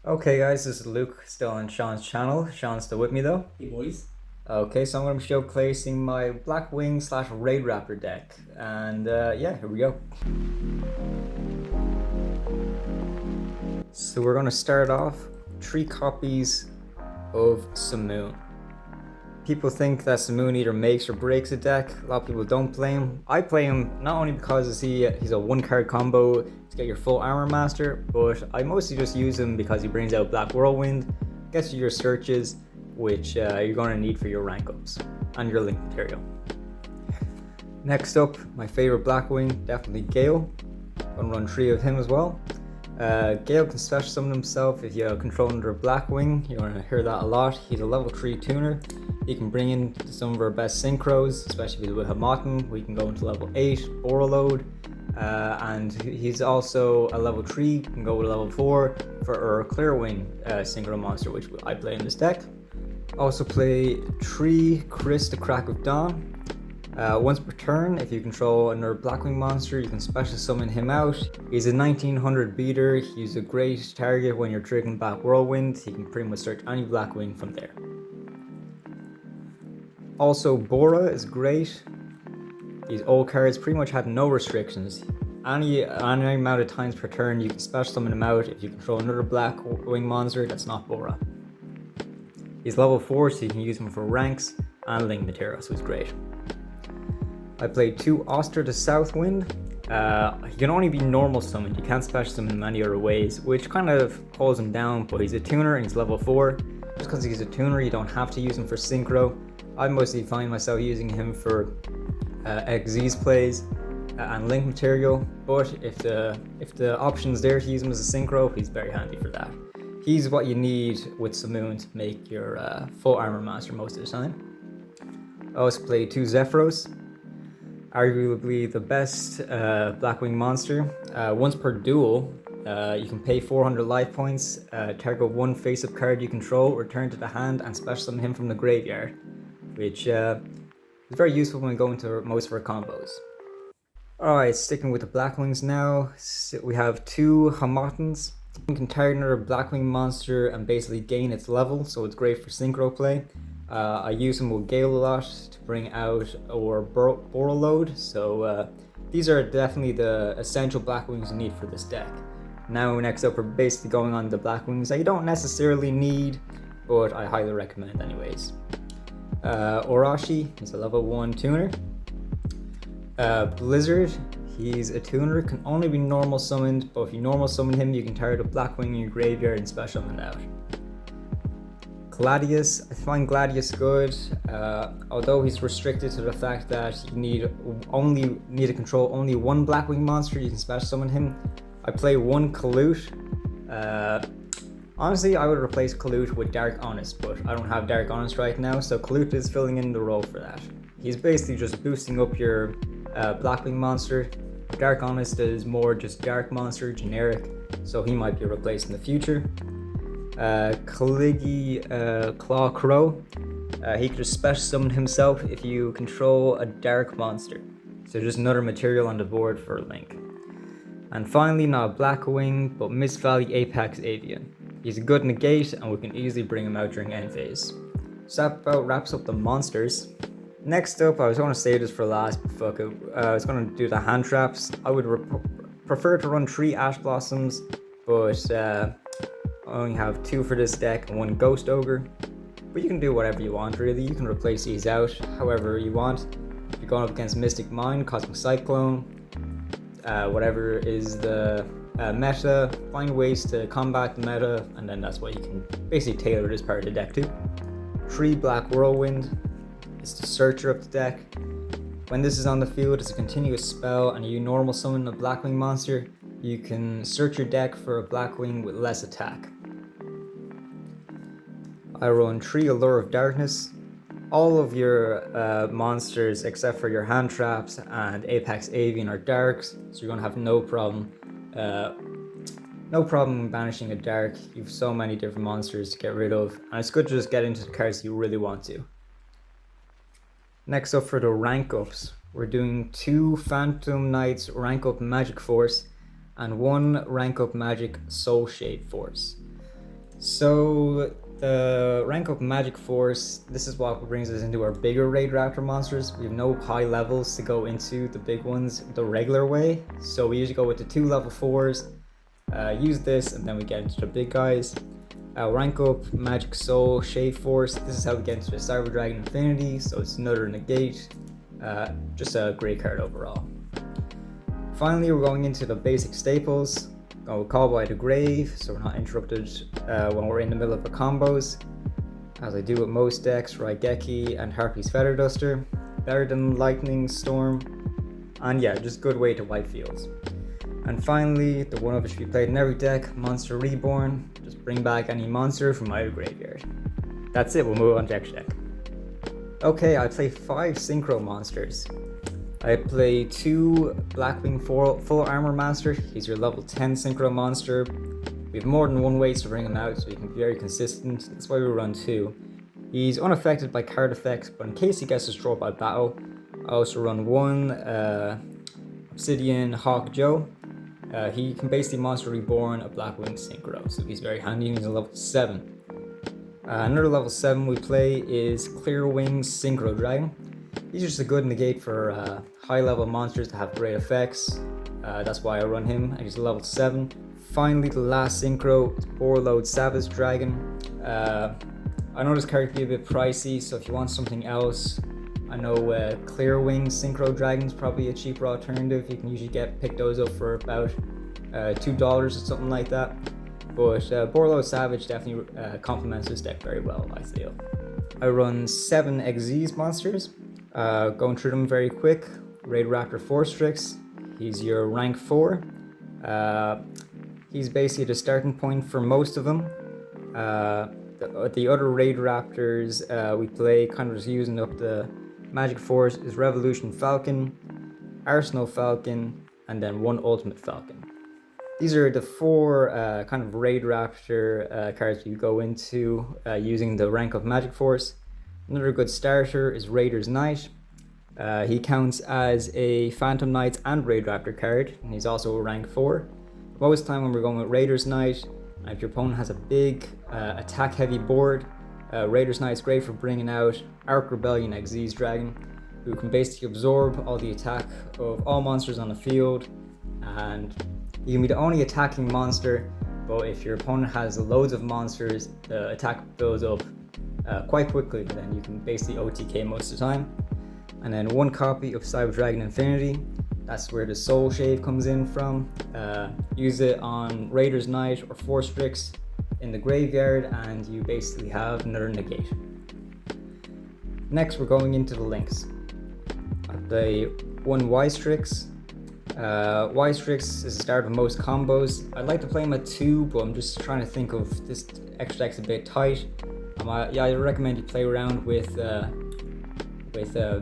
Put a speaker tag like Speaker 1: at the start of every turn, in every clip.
Speaker 1: Okay guys, this is Luke, still on Sean's channel. Sean's still with me though.
Speaker 2: Hey boys.
Speaker 1: Okay, so I'm going to be showcasing my Blackwing slash Raidraptor deck. And yeah, here we go. So we're going to start off 3 copies of Simoon. People think that Simoon either makes or breaks a deck. A lot of people don't play him. I play him not only because he's a 1-card combo to get your full armor master, but I mostly just use him because he brings out Black Whirlwind, gets you your searches, which you're going to need for your rank ups and your link material. Next up, my favorite Blackwing, definitely Gale. I'm going to run 3 of him as well. Gale can special summon himself if you control under a Blackwing. You're going to hear that a lot. He's a level 3 tuner. He can bring in some of our best synchros, especially with Harmattan. We can go into level 8, Bora load. And he's also a level 3, can go to level 4 for our Clearwing synchro monster, which I play in this deck. Also play 3 Kris the Crack of Dawn. Once per turn, if you control another Blackwing monster, you can special summon him out. He's a 1900 beater. He's a great target when you're triggering Black Whirlwind. He can pretty much search any Blackwing from there. Also, Bora is great. These old cards pretty much have no restrictions. Any amount of times per turn, you can special summon him out if you control another Blackwing monster that's not Bora. He's level 4, so you can use him for ranks and link material, so he's great. I played 2 Auster the Southwind. He can only be normal summoned, you can't special summon him any other ways, which kind of pulls him down, but he's a tuner and he's level 4. Just because he's a tuner, you don't have to use him for synchro. I mostly find myself using him for XZ's plays and link material, but if the option's there to use him as a synchro, he's very handy for that. He's what you need with Simoon to make your full armor master most of the time. I also played 2 Zephyros, arguably the best Blackwing monster. Once per duel, you can pay 400 life points, target 1 face-up card you control, return to the hand, and special summon him from the graveyard, which is very useful when going to most of our combos. Alright, sticking with the Blackwings now, so we have 2 Harmattans. You can target another Blackwing monster and basically gain its level, so it's great for synchro play. I use them with Gale a lot to bring out our Bora load, so these are definitely the essential Blackwings you need for this deck. Now next up we're basically going on the Blackwings that you don't necessarily need, but I highly recommend anyways. Oroshi, he's a level 1 tuner. Blizzard, he's a tuner, can only be normal summoned, but if you normal summon him, you can target a Blackwing in your graveyard and special summon out. Gladius, I find Gladius good, although he's restricted to the fact that you need to control only 1 Blackwing monster, you can special summon him. I play 1 Kalut. Honestly, I would replace Kalut with Dark Honest, but I don't have Dark Honest right now, so Kalut is filling in the role for that. He's basically just boosting up your Blackwing monster. Dark Honest is more just Dark monster, generic, so he might be replaced in the future. Caligo Claw Crow, he could just special summon himself if you control a Dark monster, so just another material on the board for a link. And finally, not a Blackwing, but Mist Valley Apex Avian. He's a good negate and we can easily bring him out during end phase. So that about wraps up the monsters. Next up, I was going to save this for last, but fuck it. I was going to do the hand traps. I would prefer to run 3 Ash Blossoms, but I only have 2 for this deck and 1 Ghost Ogre. But you can do whatever you want really, you can replace these out however you want. If you're going up against Mystic Mine, Cosmic Cyclone, whatever is the meta, find ways to combat the meta, and then that's what you can basically tailor this part of the deck to. 3 Black Whirlwind, it's the searcher of the deck. When this is on the field, it's a continuous spell, and you normal summon a Blackwing monster, you can search your deck for a Blackwing with less attack. I run 3 Allure of Darkness. All of your monsters except for your hand traps and Apex Avian are darks, so you're gonna have no problem banishing a dark. You've so many different monsters to get rid of, and it's good to just get into the cards you really want to. Next up for the rank ups, we're doing 2 Phantom Knights rank up Magic Force and 1 rank up Magic Soul Shade Force. So the rank up magic force, this is what brings us into our bigger Raidraptor monsters. We have no high levels to go into the big ones the regular way, so we usually go with the 2 level 4s, use this, and then we get into the big guys. Rank up magic soul shade force, this is how we get into the Cyber Dragon Infinity, so it's another negate. Just a great card overall. Finally, we're going into the basic staples. Go Call by the Grave, so we're not interrupted when we're in the middle of the combos. As I do with most decks, Raigeki and Harpie's Feather Duster. Better than Lightning Storm. And yeah, just good way to wipe fields. And finally, the one of which we played in every deck, Monster Reborn. Just bring back any monster from either graveyard. That's it, we'll move on to next deck. Okay, I play 5 Synchro monsters. I play 2 Blackwing full armor master. He's your level 10 synchro monster. We have more than one way to bring him out, so he can be very consistent. That's why we run 2. He's unaffected by card effects, but in case he gets destroyed by battle, I also run 1 Obsidian yugioh. He can basically monster reborn a Blackwing synchro, so he's very handy and he's a level 7. Another level 7 we play is Clear Wings Synchro Dragon. He's just a good negate for high level monsters that have great effects. That's why I run him, and he's level 7. Finally, the last synchro is Bora Savage Dragon. I know this card can be a bit pricey, so if you want something else, I know Clear Wings Synchro Dragon is probably a cheaper alternative. You can usually pick those up for about $2 or something like that. But Bora Savage definitely complements this deck very well, I feel. I run 7 Xyz monsters. Going through them very quick. Raidraptor Forstrix, he's your rank 4. He's basically the starting point for most of them. The other Raidraptors we play, kind of just using up the magic force, is Revolution Falcon, Arsenal Falcon, and then 1 Ultimate Falcon. These are the 4 kind of Raidraptor cards you go into using the rank of magic force. Another good starter is Raider's Knight. He counts as a Phantom Knight and Raidraptor card, and he's also a rank 4. Most of the time when we're going with Raider's Knight, and if your opponent has a big attack heavy board, Raider's Knight is great for bringing out Arc Rebellion Xyz Dragon, who can basically absorb all the attack of all monsters on the field, and you can be the only attacking monster, but if your opponent has loads of monsters, the attack builds up quite quickly, but then you can basically OTK most of the time. And then 1 copy of Cyber Dragon Infinity. That's where the Soul Shave comes in from. Use it on Raider's Knight or Forstrix in the graveyard, and you basically have another negate. Next, we're going into the links. I play 1 Ystrix. Ystrix is the start of most combos. I'd like to play him at 2, but I'm just trying to think of this extra deck's a bit tight. I recommend you play around with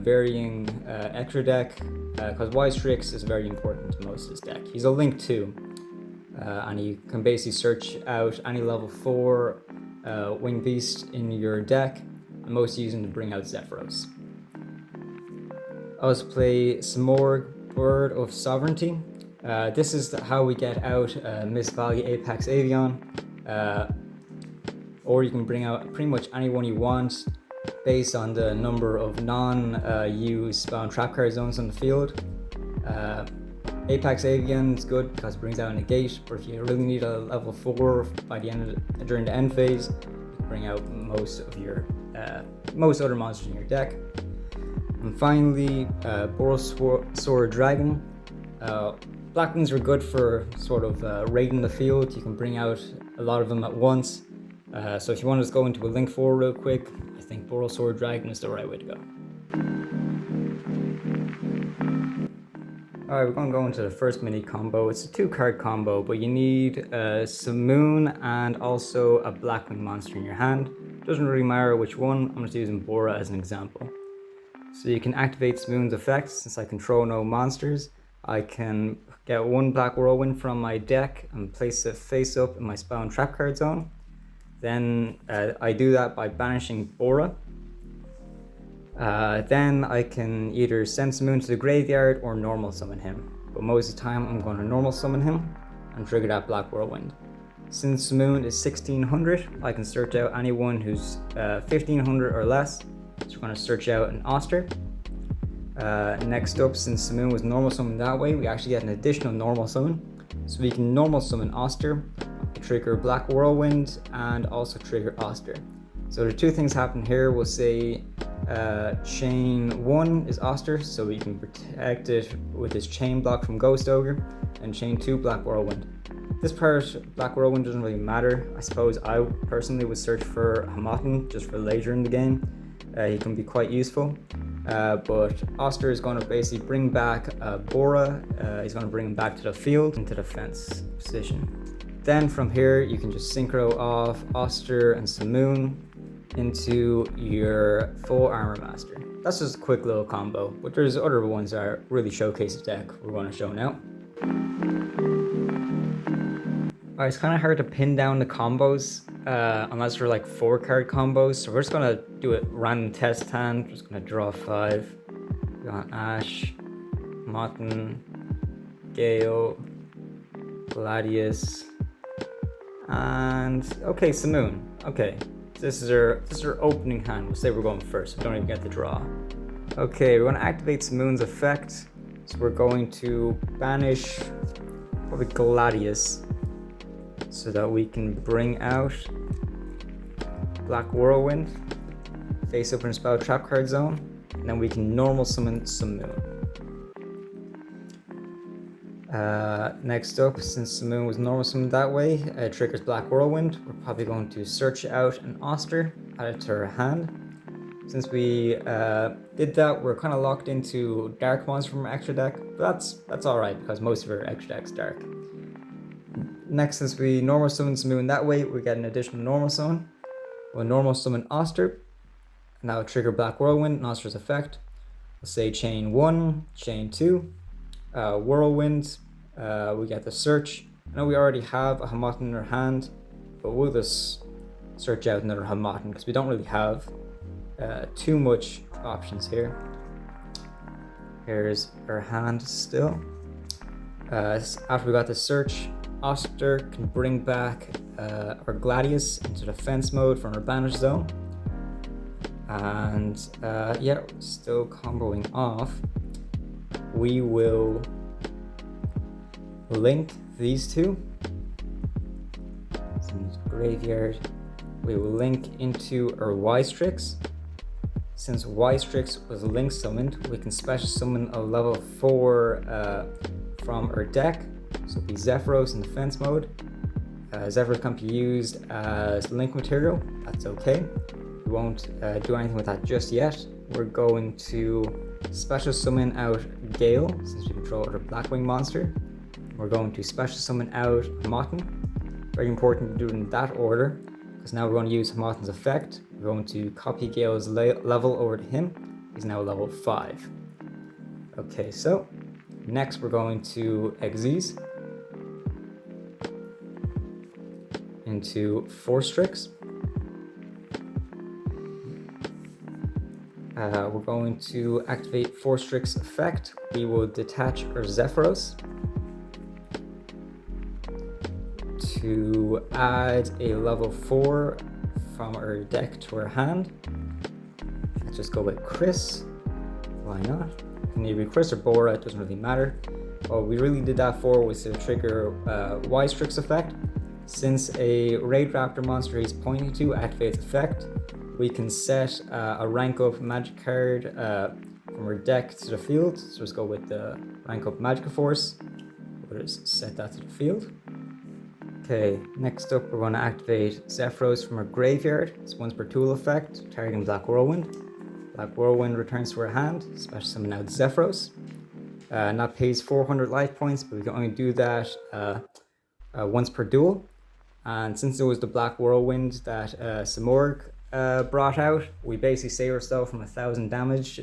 Speaker 1: varying extra deck, because Ystrix is very important to most of this deck. He's a link too, and you can basically search out any level 4 wing beast in your deck, and most using to bring out Zephyros. I also play Smorg, Bird of Sovereignty. This is how we get out Miss Value Apex Avian. Or you can bring out pretty much anyone you want based on the number of non-used spell and trap card zones on the field. Apex Avian is good because it brings out a negate, but if you really need a level 4 during the end phase, you can bring out most other monsters in your deck. And finally, Bora Sword Dragon. Blackwings are good for sort of raiding the field. You can bring out a lot of them at once. So if you want to just go into a link 4 real quick, I think Bora Sword Dragon is the right way to go. Alright, we're going to go into the first mini combo. It's a 2-card combo, but you need Simoon and also a Blackwing monster in your hand. Doesn't really matter which one, I'm just using Bora as an example. So you can activate Simoon's effects. Since I control no monsters, I can get 1 Black Whirlwind from my deck and place it face up in my spell and trap card zone. Then I do that by banishing Bora. Then I can either send Simoon to the graveyard or normal summon him. But most of the time I'm going to normal summon him and trigger that Black Whirlwind. Since Simoon is 1600, I can search out anyone who's 1500 or less. So we're going to search out an Auster. Next up, since Simoon was normal summon that way, we actually get an additional normal summon. So we can normal summon Auster, trigger Black Whirlwind, and also trigger Auster. So there are two things happen here. We'll say chain 1 is Auster, so we can protect it with his chain block from Ghost Ogre, and chain 2 Black Whirlwind. This part, Black Whirlwind, doesn't really matter. I suppose I personally would search for Harmattan just for later in the game. He can be quite useful. But Auster is going to basically bring back Bora. He's going to bring him back to the field, into the fence position. Then from here, you can just synchro off Auster and Simoon into your full armor master. That's just a quick little combo, but there's other ones that really showcase the deck we're going to show now. Alright, it's kind of hard to pin down the combos unless they're like 4-card combos, so we're just going to do a random test hand. Just going to draw 5. We got Ash, Harmattan, Gale, Gladius, and okay, Simoon. Okay, this is our opening hand. We'll say we're going first. We don't even get the draw. Okay, we're going to activate Simoon's effect. So we're going to banish probably Gladius, so that we can bring out Black Whirlwind, face up in a spell trap card zone, and then we can normal summon Simoon. Next up, since Simoon was normal summoned that way, it triggers Black Whirlwind. We're probably going to search out an Auster, add it to our hand. Since we did that, we're kind of locked into dark monster from our extra deck, but that's alright because most of our extra deck's dark. Next, since we normal summon Simoon that way, we get an additional normal summon. We'll normal summon Auster, and that will trigger Black Whirlwind and Auster's effect. We'll say chain 1, chain 2, Whirlwind, we get the search. I know we already have a Harmattan in our hand, but we'll just search out another Harmattan because we don't really have too much options here. Here's our hand still. After we got the search, Auster can bring back our Gladius into defense mode from our banish zone. And yeah, still comboing off. We will link these two. Some graveyard. We will link into our Y-Strix. Since Y-Strix was link summoned, we can special summon a level 4 from our deck. So it'll be Zephyros in defense mode. Zephyros can't be used as link material. That's okay. We won't do anything with that just yet. We're going to special summon out Gale, since we control our Blackwing monster. We're going to special summon out Harmattan. Very important to do it in that order, because now we're going to use Harmattan's effect. We're going to copy Gale's level over to him. He's now level 5. Okay, so next we're going to Xyz into 4-Strix. We're going to activate 4-Strix effect. We will detach our Zephyros to add a level 4 from our deck to our hand. Let's just go with Kris. Why not? It can either be Kris or Bora, it doesn't really matter. What we really did that for was to trigger Y-Strix effect. Since a Raidraptor monster he's pointing to activates effect, we can set a rank up magic card from our deck to the field. So let's go with the rank up Magic Force. We'll just set that to the field. Okay, next up we're going to activate Zephyros from our graveyard. It's once per tool effect, targeting Black Whirlwind. Black Whirlwind returns to our hand, special summon out Zephyros. And that pays 400 life points, but we can only do that once per duel. And since it was the Black Whirlwind that Simoon brought out, we basically save ourselves from 1000 damage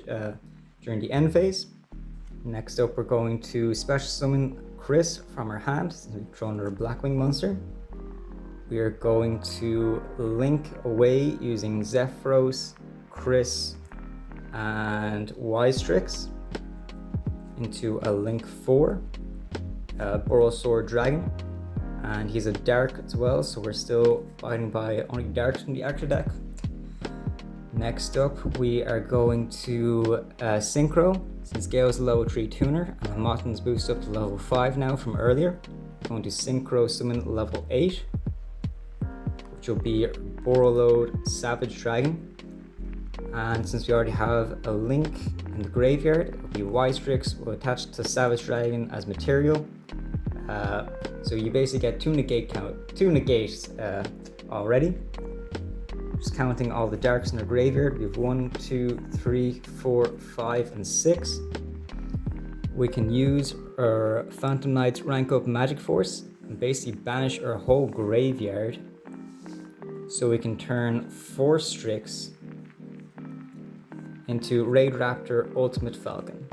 Speaker 1: during the end phase. Next up, we're going to special summon Kris from our hand, since we've thrown our Blackwing monster. We are going to link away using Zephyros, Kris, and Y-Strix into a link 4, Borosaur Dragon. And he's a dark as well, so we're still fighting by only darks from the extra deck. Next up, we are going to Synchro, since Gale's a level 3 tuner, and Harmattan's boost up to level 5 now from earlier. Going to Synchro summon level 8, which will be Bora Savage Dragon. And since we already have a link in the graveyard, it'll be Y-Strix will attach to Savage Dragon as material. So you basically get two negates already. Just counting all the darks in the graveyard, we have 1, 2, 3, 4, 5, and 6. We can use our Phantom Knight's rank up Magic Force and basically banish our whole graveyard. So we can turn 4 Strix into Raidraptor Ultimate Falcon.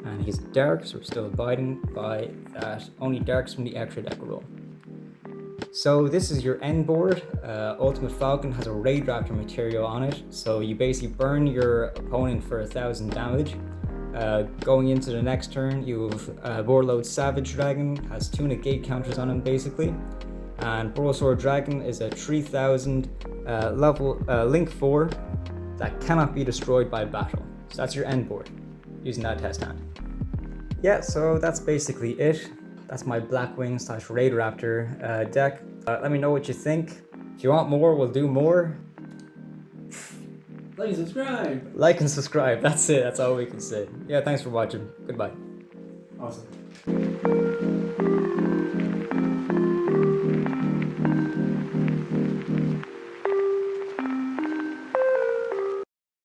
Speaker 1: And he's dark, so we're still abiding by that. Only darks from the extra deck rule. So this is your end board. Ultimate Falcon has a Raidraptor material on it, so you basically burn your opponent for 1000 damage. Going into the next turn, you have Bora Savage Dragon, has 2 negate counters on him basically. And Bora Dragon is a 3000 level Link 4 that cannot be destroyed by battle. So that's your end board, using that test hand. Yeah, so that's basically it. That's my Blackwing / Raidraptor deck. Let me know what you think. If you want more, we'll do more.
Speaker 2: Like and subscribe.
Speaker 1: Like and subscribe, that's it, that's all we can say. Yeah, thanks for watching. Goodbye.
Speaker 2: Awesome.